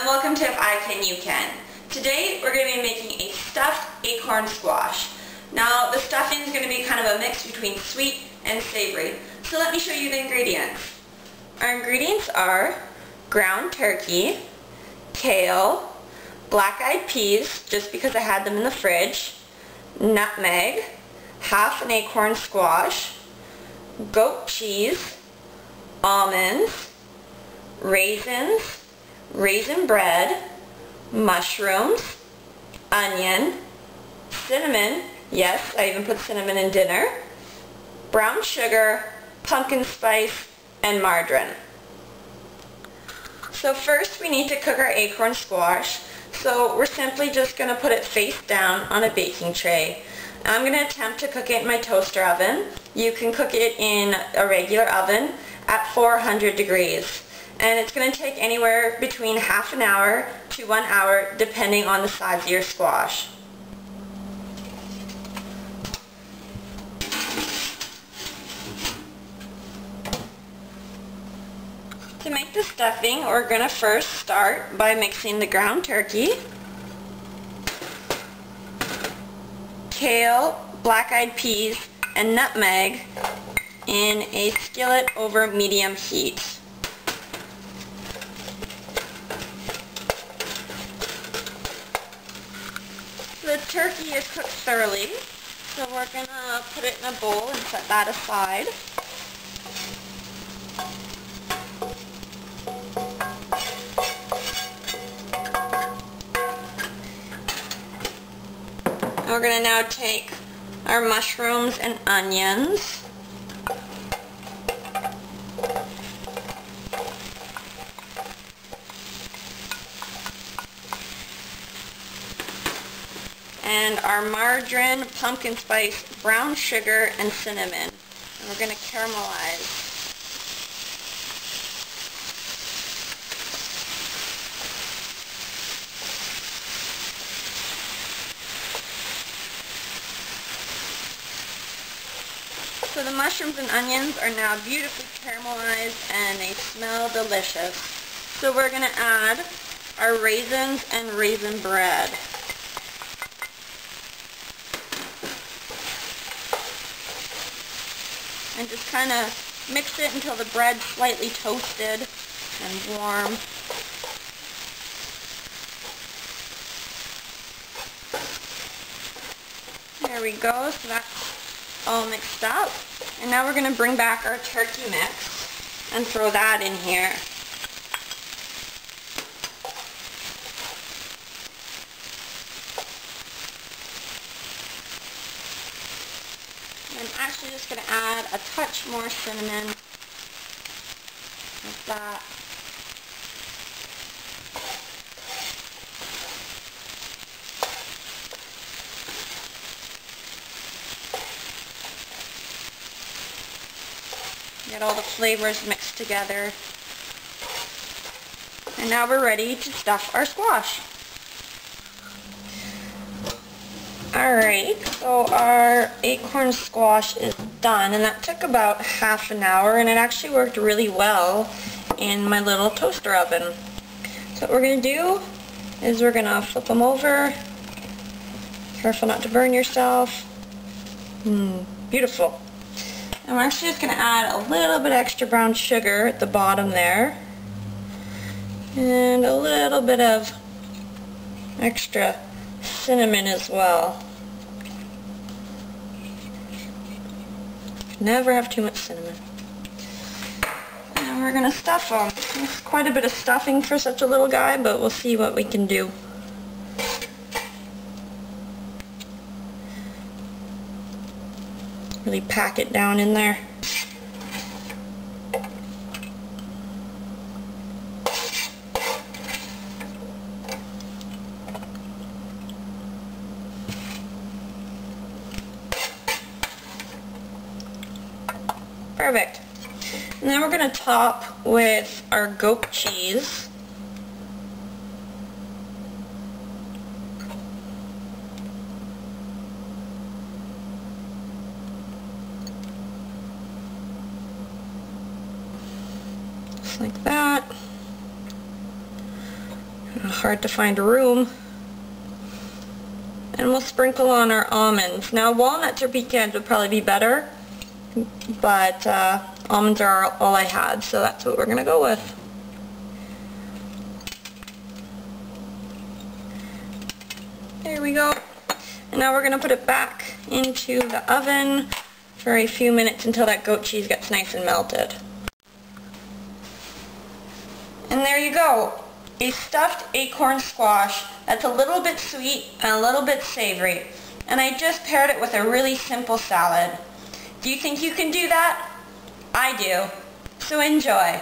and welcome to If I Can, You Can. Today we're going to be making a stuffed acorn squash. Now the stuffing is going to be kind of a mix between sweet and savory. So let me show you the ingredients. Our ingredients are ground turkey, kale, black-eyed peas, just because I had them in the fridge, nutmeg, half an acorn squash, goat cheese, almonds, raisins, raisin bread, mushrooms, onion, cinnamon, yes, I even put cinnamon in dinner, brown sugar, pumpkin spice, and margarine. So first we need to cook our acorn squash. So we're simply just going to put it face down on a baking tray. I'm going to attempt to cook it in my toaster oven. You can cook it in a regular oven at 400 degrees. And it's going to take anywhere between half an hour to 1 hour depending on the size of your squash. To make the stuffing, we're going to first start by mixing the ground turkey, kale, black-eyed peas, and nutmeg in a skillet over medium heat. The turkey is cooked thoroughly, so we're going to put it in a bowl and set that aside. And we're going to now take our mushrooms and onions. And our margarine, pumpkin spice, brown sugar, and cinnamon. And we're going to caramelize. So the mushrooms and onions are now beautifully caramelized and they smell delicious. So we're going to add our raisins and raisin bread. And just kind of mix it until the bread's slightly toasted and warm. There we go, so that's all mixed up. And now we're going to bring back our turkey mix and throw that in here. I'm actually just going to add a touch more cinnamon, like that. Get all the flavors mixed together. And now we're ready to stuff our squash. Alright, so our acorn squash is done, and that took about half an hour, and it actually worked really well in my little toaster oven. So what we're going to do is we're going to flip them over. Careful not to burn yourself. Beautiful. And we're actually just going to add a little bit extra brown sugar at the bottom there, and a little bit of extra cinnamon as well. Never have too much cinnamon. And we're going to stuff them. It's quite a bit of stuffing for such a little guy, but we'll see what we can do. Really pack it down in there. Perfect. And then we're going to top with our goat cheese. Just like that. Hard to find room. And we'll sprinkle on our almonds. Now walnuts or pecans would probably be better, but almonds are all I had, so that's what we're going to go with. There we go. And now we're going to put it back into the oven for a few minutes until that goat cheese gets nice and melted. And there you go. A stuffed acorn squash that's a little bit sweet and a little bit savory. And I just paired it with a really simple salad. Do you think you can do that? I do. So enjoy.